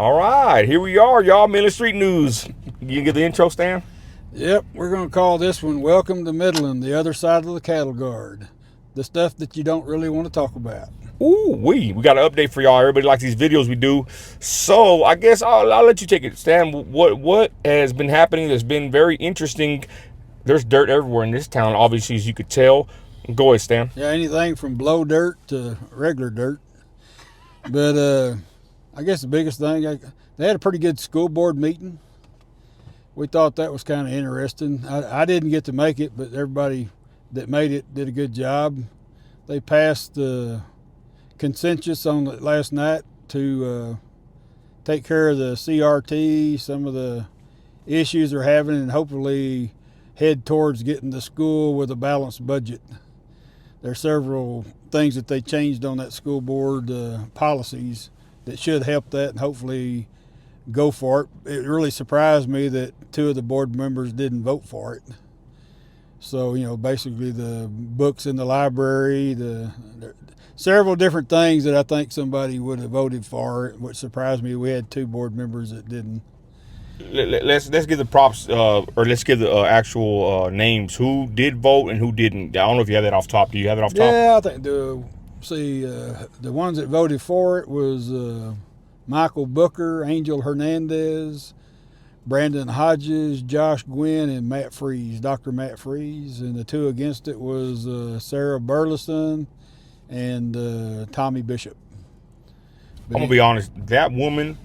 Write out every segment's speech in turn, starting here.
All right, here we are, y'all. Midland Street News. You can get the intro, Stan? Yep, we're going to call this one Welcome to Midland, the other side of the cattle guard. The stuff that you don't really want to talk about. Ooh, we got an update for y'all. Everybody likes these videos we do. So I guess I'll let you take it, Stan. What has been happening that's been very interesting? There's dirt everywhere in this town, obviously, as you could tell. Go ahead, Stan. Yeah, anything from blow dirt to regular dirt. But I guess the biggest thing, they had a pretty good school board meeting. We thought that was kind of interesting. I didn't get to make it, but everybody that made it did a good job. They passed the consensus on it last night to take care of the CRT, some of the issues they're having, and hopefully head towards getting the school with a balanced budget. There are several things that they changed on that school board policies that should help that and hopefully go for it. It really surprised me that 2 of the board members didn't vote for it. So, basically the books in the library, several different things that I think somebody would have voted for, which surprised me. We had 2 board members that didn't. Let's give the props, or let's give the actual names. Who did vote and who didn't? I don't know if you have that off top. Do you have it off top? Yeah, I think the ones that voted for it was Michael Booker, Angel Hernandez, Brandon Hodges, Josh Gwynn, and Matt Freeze, Dr. Matt Freeze. And the 2 against it was Sarah Burleson and Tommy Bishop. I'm going to be honest. That woman,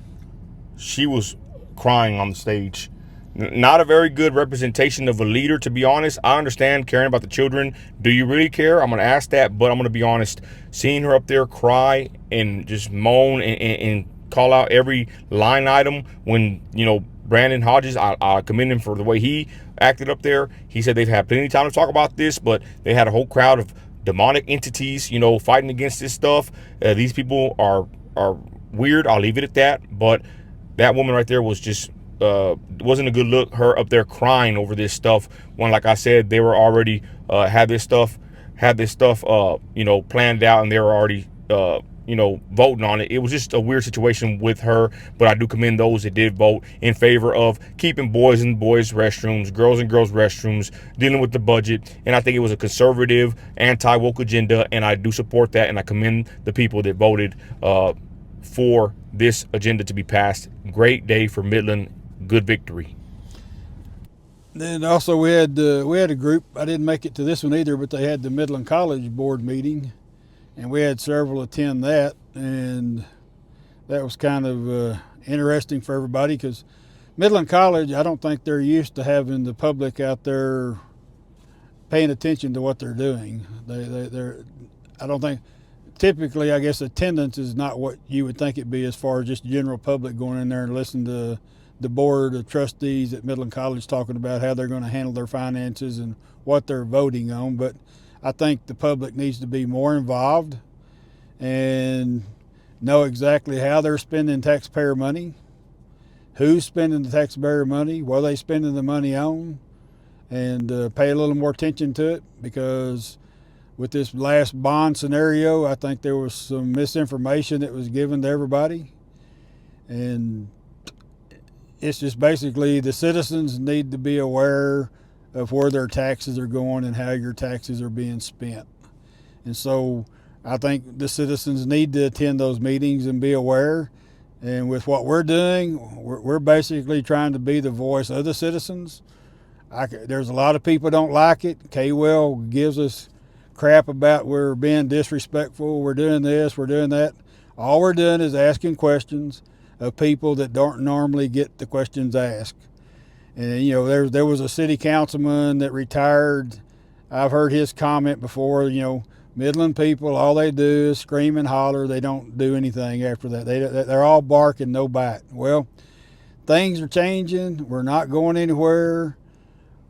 she was crying on the stage. Not a very good representation of a leader, to be honest. I understand caring about the children. Do you really care? I'm going to ask that, but I'm going to be honest. Seeing her up there cry and just moan and call out every line item when, Brandon Hodges, I commend him for the way he acted up there. He said they've had plenty of time to talk about this, but they had a whole crowd of demonic entities, fighting against this stuff. These people are weird. I'll leave it at that. But that woman right there was just wasn't a good look. Her up there crying over this stuff when, like I said, they were already had this stuff planned out, and they were already voting on it. It was just a weird situation with her, but I do commend those that did vote in favor of keeping boys in boys' restrooms, girls in girls' restrooms, dealing with the budget. And I think it was a conservative, anti-woke agenda, and I do support that, and I commend the people that voted for this agenda to be passed. Great day for Midland. Good victory. Then also we had a group. I didn't make it to this one either, but they had the Midland College board meeting, and we had several attend that, and that was kind of interesting for everybody because Midland College, I don't think they're used to having the public out there paying attention to what they're doing. I don't think, typically, I guess attendance is not what you would think it'd be as far as just general public going in there and listening to the board of trustees at Midland College talking about how they're going to handle their finances and what they're voting on. But I think the public needs to be more involved and know exactly how they're spending taxpayer money, who's spending the taxpayer money, what are they spending the money on, and pay a little more attention to it, because with this last bond scenario, I think there was some misinformation that was given to everybody. And it's just basically the citizens need to be aware of where their taxes are going and how your taxes are being spent. And so I think the citizens need to attend those meetings and be aware. And with what we're doing, we're basically trying to be the voice of the citizens. There's a lot of people don't like it. K-Well gives us crap about we're being disrespectful, we're doing this, we're doing that. All we're doing is asking questions of people that don't normally get the questions asked. And there was a city councilman that retired. I've heard his comment before. Midland people, all they do is scream and holler. They don't do anything after that. They're all bark and no bite. Well, things are changing. We're not going anywhere.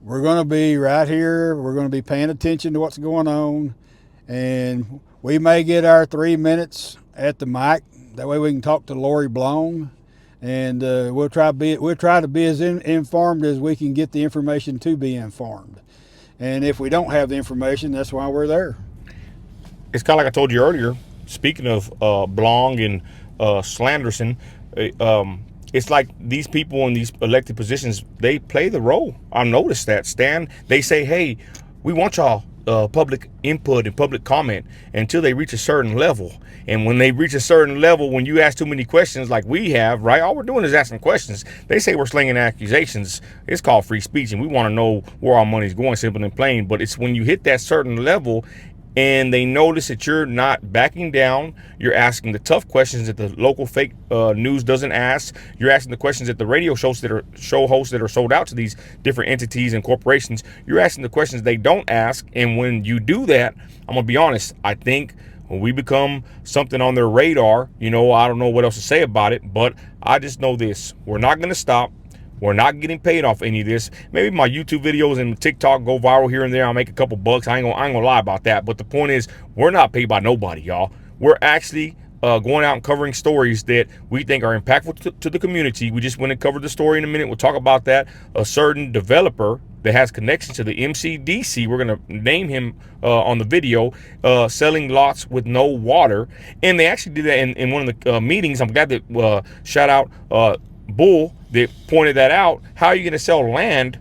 We're going to be right here. We're going to be paying attention to what's going on. And we may get our 3 minutes at the mic. That way we can talk to Lori Blong. And we'll try to be as informed as we can get the information to be informed. And if we don't have the information, that's why we're there. It's kind of like I told you earlier, speaking of Blong and Slanderson, It's like these people in these elected positions, they play the role. I noticed that, Stan. They say, hey, we want y'all public input and public comment until they reach a certain level. And when they reach a certain level, when you ask too many questions like we have, right, all we're doing is asking questions. They say we're slinging accusations. It's called free speech, and we want to know where our money's going, simple and plain. But it's when you hit that certain level and they notice that you're not backing down, you're asking the tough questions that the local fake news doesn't ask, you're asking the questions that the radio show hosts that are sold out to these different entities and corporations, you're asking the questions they don't ask. And when you do that, I'm gonna be honest, I think when we become something on their radar, I don't know what else to say about it, but I just know this: we're not gonna stop. We're not getting paid off any of this. Maybe my YouTube videos and TikTok go viral here and there. I'll make a couple bucks. I ain't gonna lie about that. But the point is, we're not paid by nobody, y'all. We're actually going out and covering stories that we think are impactful to the community. We just went and covered the story in a minute. We'll talk about that. A certain developer that has connections to the MCDC, we're gonna name him on the video, selling lots with no water. And they actually did that in one of the meetings. I'm glad that shout out Bull that pointed that out. How are you going to sell land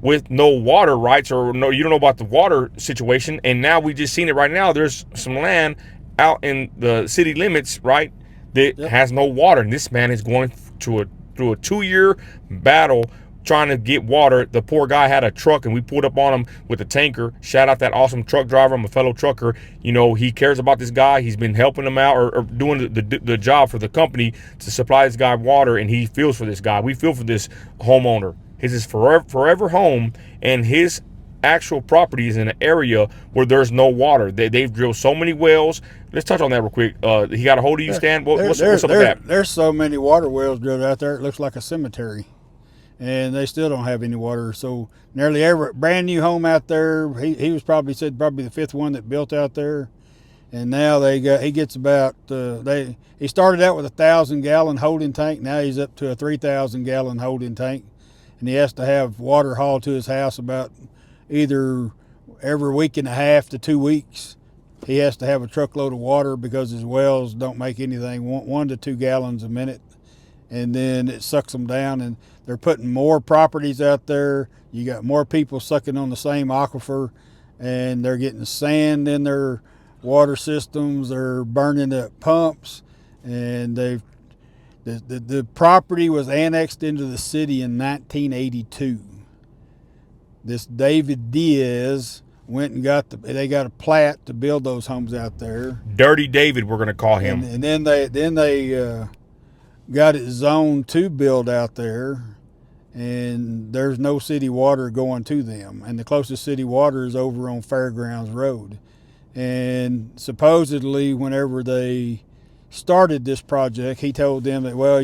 with no water rights, or no, you don't know about the water situation? And now we just seen it right now. There's some land out in the city limits, right, that has no water. And this man is going through a 2-year battle trying to get water. The poor guy had a truck, and we pulled up on him with a tanker. Shout out that awesome truck driver. I'm a fellow trucker. He cares about this guy. He's been helping him out or doing the job for the company to supply this guy water, and he feels for this guy. We feel for this homeowner. His is forever home, and his actual property is in an area where there's no water. They've drilled so many wells. Let's touch on that real quick. He got a hold of you, Stan? What's up with that? There's so many water wells drilled out there, it looks like a cemetery. And they still don't have any water. So nearly every brand new home out there, he was probably the fifth one that built out there. And now he gets about, he started out with a 1,000-gallon holding tank. Now he's up to a 3,000-gallon holding tank. And he has to have water hauled to his house about either every week and a half to 2 weeks. He has to have a truckload of water because his wells don't make anything 1 to 2 gallons a minute. And then it sucks them down, and they're putting more properties out there. You got more people sucking on the same aquifer, and they're getting sand in their water systems. They're burning up pumps, and the property was annexed into the city in 1982. This David Diaz went and they got a plat to build those homes out there. Dirty David, we're going to call him. And then they got it zoned to build out there, and there's no city water going to them. And the closest city water is over on Fairgrounds Road. And supposedly, whenever they started this project, he told them that, well,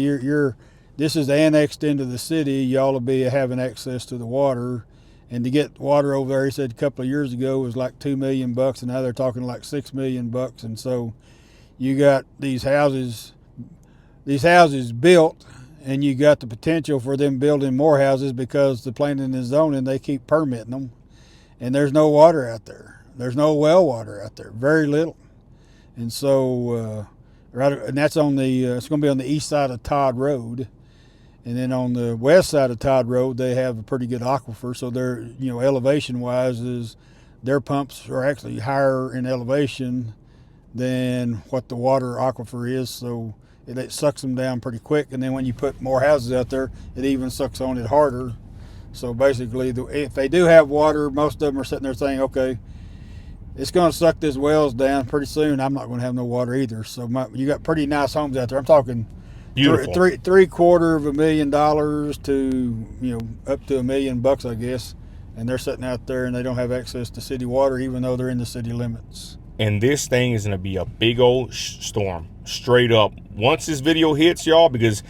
this is annexed into the city. Y'all will be having access to the water. And to get water over there, he said a couple of years ago was like $2 million, and now they're talking like $6 million. And so you got these houses built, and you got the potential for them building more houses because the planning and zoning, they keep permitting them, and there's no water out there. There's no well water out there, very little. And so, and that's it's going to be on the east side of Todd Road. And then on the west side of Todd Road, they have a pretty good aquifer. So they're, elevation-wise, their pumps are actually higher in elevation than what the water aquifer is. So it sucks them down pretty quick. And then when you put more houses out there, it even sucks on it harder. So basically, if they do have water, most of them are sitting there saying, okay, it's going to suck these wells down pretty soon. I'm not going to have no water either. So you got pretty nice homes out there. I'm talking $750,000 to up to $1 million, I guess, and they're sitting out there and they don't have access to city water, even though they're in the city limits. And this thing is going to be a big old storm, straight up. Once this video hits, y'all, because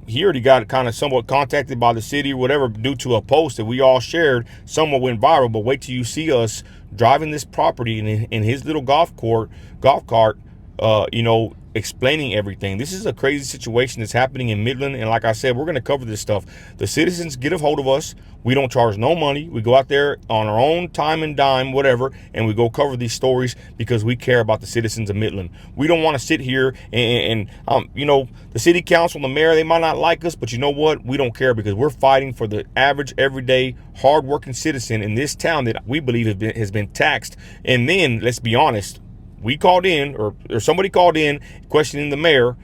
he already got kind of somewhat contacted by the city or whatever due to a post that we all shared, somewhat went viral. But wait till you see us driving this property in his little golf cart. explaining everything. This is a crazy situation that's happening in Midland, and like I said, we're going to cover this stuff. The citizens get a hold of us. We don't charge no money. We go out there on our own time and dime, whatever, and we go cover these stories because we care about the citizens of Midland. We don't want to sit here and you know, the city council and the mayor, they might not like us, but you know what? We don't care because we're fighting for the average, everyday, hardworking citizen in this town that we believe has been taxed. And then, let's be honest, we called in, or somebody called in questioning the mayor.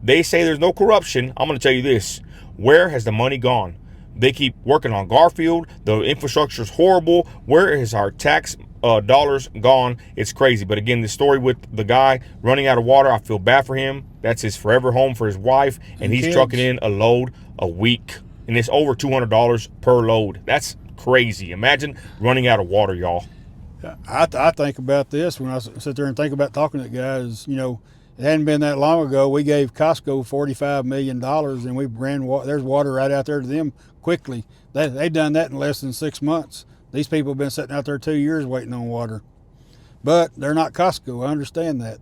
They say there's no corruption. I'm going to tell you this. Where has the money gone? They keep working on Garfield. The infrastructure is horrible. Where is our tax dollars gone? It's crazy. But again, the story with the guy running out of water, I feel bad for him. That's his forever home for his wife. And he's trucking in a load a week. And it's over $200 per load. That's crazy. Imagine running out of water, y'all. I think about this when I sit there and think about talking to guys. You know, it hadn't been that long ago. We gave Costco $45 million, and we ran. There's water right out there to them quickly. They done that in less than 6 months. These people have been sitting out there 2 years waiting on water, but they're not Costco. I understand that.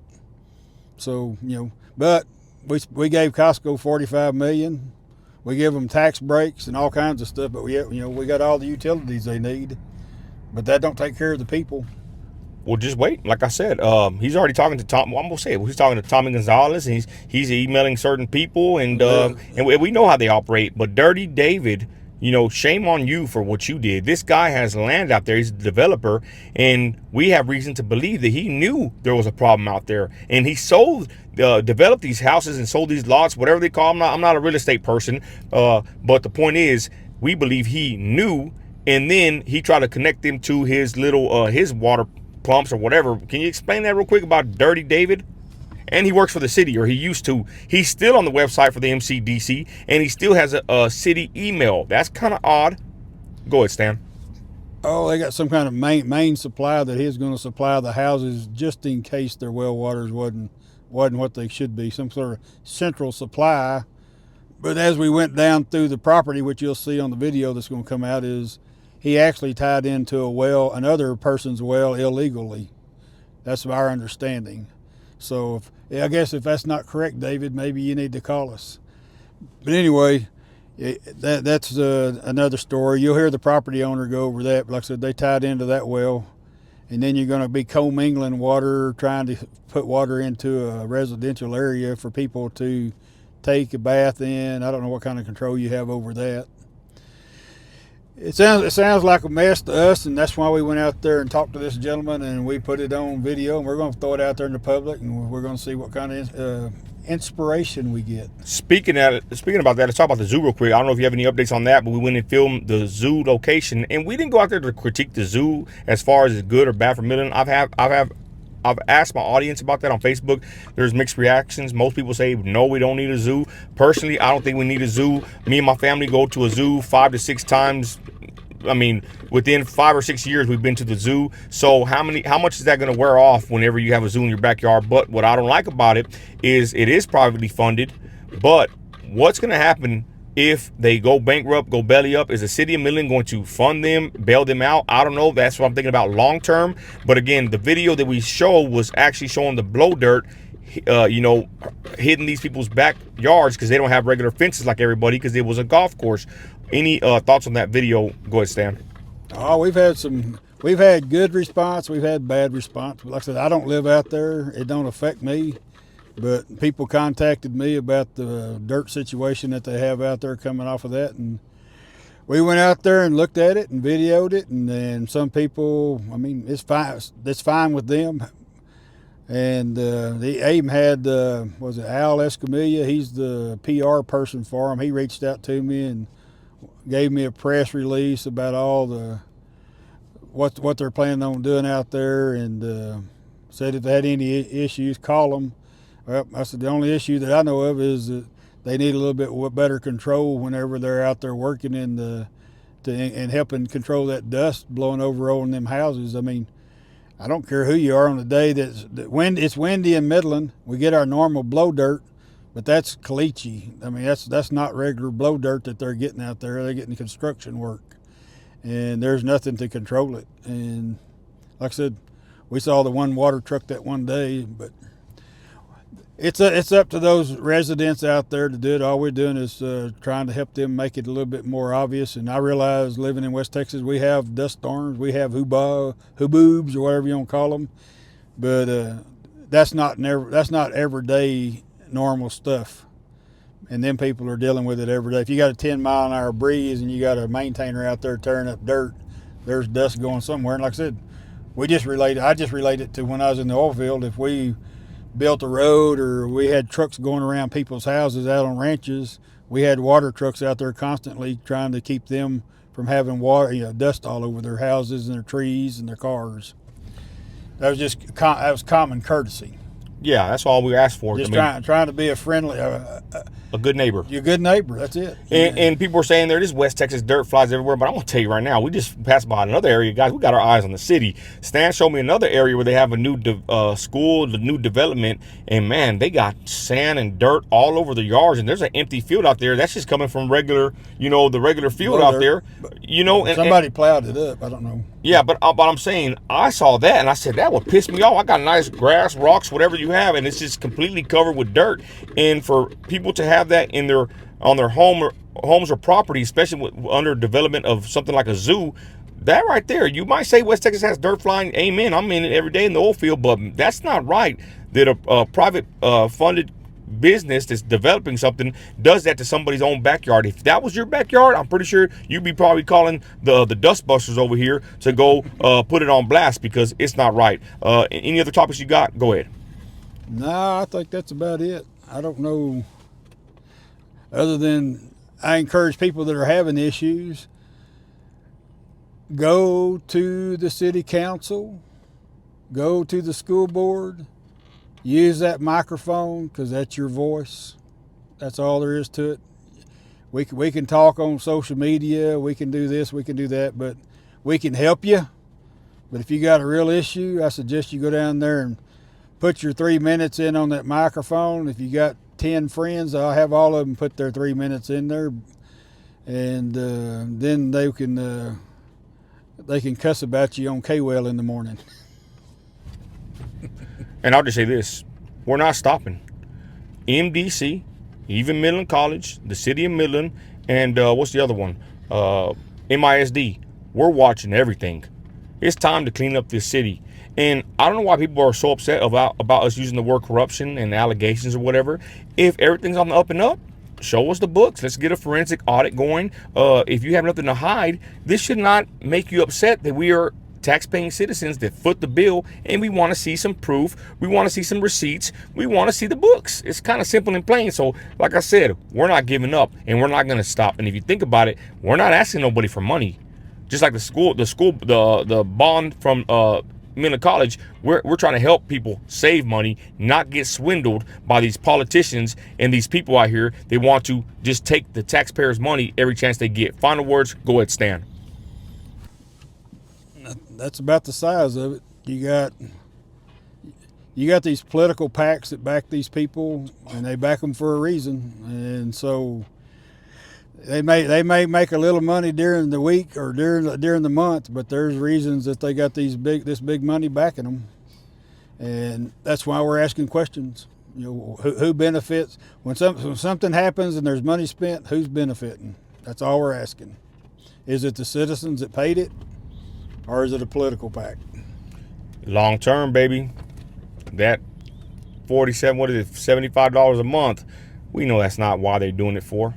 So you know, but we gave Costco $45 million. We give them tax breaks and all kinds of stuff, but we got all the utilities they need. But that don't take care of the people. Well, just wait. Like I said, he's already talking to Tom. I'm gonna say it. He's talking to Tommy Gonzalez, and he's emailing certain people, and we know how they operate. But Dirty David, you know, shame on you for what you did. This guy has land out there. He's a developer, and we have reason to believe that he knew there was a problem out there, and he developed these houses and sold these lots, whatever they call them. I'm not a real estate person, but the point is, we believe he knew. And then he tried to connect them to his little his water pumps or whatever. Can you explain that real quick about Dirty David? And he works for the city, or he used to. He's still on the website for the MCDC, and he still has a city email. That's kind of odd. Go ahead, Stan. Oh, they got some kind of main supply that he's going to supply the houses just in case their well waters wasn't what they should be. Some sort of central supply. But as we went down through the property, which you'll see on the video that's going to come out, is he actually tied into a well, another person's well, illegally. That's our understanding. So I guess if that's not correct, David, maybe you need to call us. But anyway, that's another story. You'll hear the property owner go over that. But like I said, they tied into that well. And then you're going to be commingling water, trying to put water into a residential area for people to take a bath in. I don't know what kind of control you have over that. It sounds like a mess to us, and that's why we went out there and talked to this gentleman, and we put it on video, and we're going to throw it out there in the public, and we're going to see what kind of inspiration we get. Speaking about that, let's talk about the zoo real quick. I don't know if you have any updates on that, but we went and filmed the zoo location, and we didn't go out there to critique the zoo as far as it's good or bad for Midland. I've asked my audience about that on Facebook. There's mixed reactions. Most people say, no, we don't need a zoo. Personally, I don't think we need a zoo. Me and my family go to a zoo 5 to 6 times. I mean, within 5 or 6 years, we've been to the zoo. So how much is that going to wear off whenever you have a zoo in your backyard? But what I don't like about it is privately funded. But what's going to happen if they go bankrupt, go belly up? Is the city of Midland going to fund them, bail them out? I don't know. That's what I'm thinking about long term. But again, the video that we showed was actually showing the blow dirt, hitting these people's backyards because they don't have regular fences like everybody, because it was a golf course. Any thoughts on that video? Go ahead, Stan. Oh, we've had good response. We've had bad response. Like I said, I don't live out there. It don't affect me. But people contacted me about the dirt situation that they have out there coming off of that, and we went out there and looked at it and videoed it. And then some people, I mean, it's fine with them. And they even had was it Al Escamilla? He's the PR person for them. He reached out to me and gave me a press release about all the what they're planning on doing out there, and said if they had any issues, call them. Well, I said the only issue that I know of is that they need a little bit better control whenever they're out there working and helping control that dust blowing over on them houses. I mean, I don't care who you are on the day it's windy in Midland. We get our normal blow dirt, but that's caliche. I mean, that's not regular blow dirt that they're getting out there. They're getting construction work, and there's nothing to control it. And like I said, we saw the one water truck that one day, but It's up to those residents out there to do it. All we're doing is trying to help them make it a little bit more obvious. And I realize living in West Texas, we have dust storms, we have hooboobs or whatever you want to call them, but that's not everyday normal stuff. And them people are dealing with it every day. If you got a 10-mile-an-hour breeze and you got a maintainer out there tearing up dirt, there's dust going somewhere. And like I said, I just relate it to when I was in the oil field. If we built a road or we had trucks going around people's houses out on ranches, we had water trucks out there constantly trying to keep them from having water, dust all over their houses and their trees and their cars. That was common courtesy. Yeah, that's all we asked for. Just trying to be a friendly, a good neighbor. You're a good neighbor. That's it. And people are saying there is West Texas dirt flies everywhere, but I'm gonna tell you right now, we just passed by another area, guys. We got our eyes on the city. Stan showed me another area where they have a new school, the new development, and man, they got sand and dirt all over the yards, and there's an empty field out there. That's just coming from regular, the regular field out there. And somebody plowed it up. I don't know. Yeah, but I'm saying I saw that and I said that would piss me off. I got nice grass, rocks, whatever you have, and it's just completely covered with dirt. And for people to have that on their homes or property, especially under development of something like a zoo, that right there, you might say West Texas has dirt flying. Amen. I'm in it every day in the oil field, but that's not right that a private funded business that's developing something does that to somebody's own backyard. If that was your backyard, I'm pretty sure you'd be probably calling the dust busters over here to go put it on blast, because it's not right. Any other topics you got? Go ahead. No, I think that's about it. I don't know, other than I encourage people that are having issues, go to the city council, go to the school board, use that microphone, because that's your voice. That's all there is to it. We can talk on social media, we can do this, we can do that, but we can help you. But if you got a real issue, I suggest you go down there and put your 3 minutes in on that microphone. If you got 10 friends, I'll have all of them put their 3 minutes in there, and then they can cuss about you on K-Well in the morning. And I'll just say this, we're not stopping. MDC, even Midland College, the city of Midland, and what's the other one? MISD. We're watching everything. It's time to clean up this city. And I don't know why people are so upset about us using the word corruption and allegations or whatever. If everything's on the up and up, show us the books. Let's get a forensic audit going. If you have nothing to hide, this should not make you upset that we are tax-paying citizens that foot the bill, and we want to see some proof. We want to see some receipts. We want to see the books. It's kind of simple and plain. So like I said, we're not giving up, and we're not going to stop. And if you think about it, we're not asking nobody for money. Just like the bond from Midland College, we're trying to help people save money, not get swindled by these politicians and these people out here. They want to just take the taxpayers' money every chance they get. Final words, go ahead, Stan. That's about the size of it. You got these political PACs that back these people, and they back them for a reason. And so they may make a little money during the week or during the month, but there's reasons that they got this big money backing them, and that's why we're asking questions. Who benefits when something happens and there's money spent? Who's benefiting? That's all we're asking. Is it the citizens that paid it, or is it a political PAC? Long term, baby. That $75 a month. We know that's not why they're doing it for.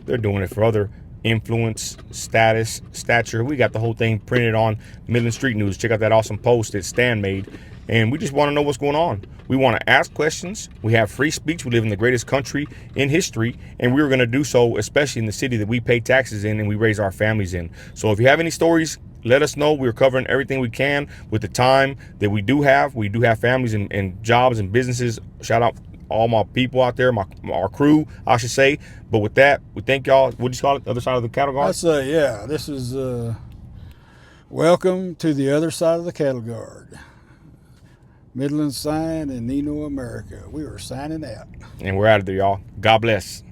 They're doing it for other influence, status, stature. We got the whole thing printed on Midland Street News. Check out that awesome post that Stan made. And we just want to know what's going on. We want to ask questions. We have free speech. We live in the greatest country in history, and we're going to do so, especially in the city that we pay taxes in and we raise our families in. So if you have any stories, let us know. We're covering everything we can with the time that we do have. We do have families and jobs and businesses. Shout out all my people out there, our crew, I should say. But with that, we thank y'all. What do you call it? The other side of the cattle guard? I say, yeah, this is welcome to the other side of the cattle guard. Midland sign and Nino America. We are signing out. And we're out of there, y'all. God bless.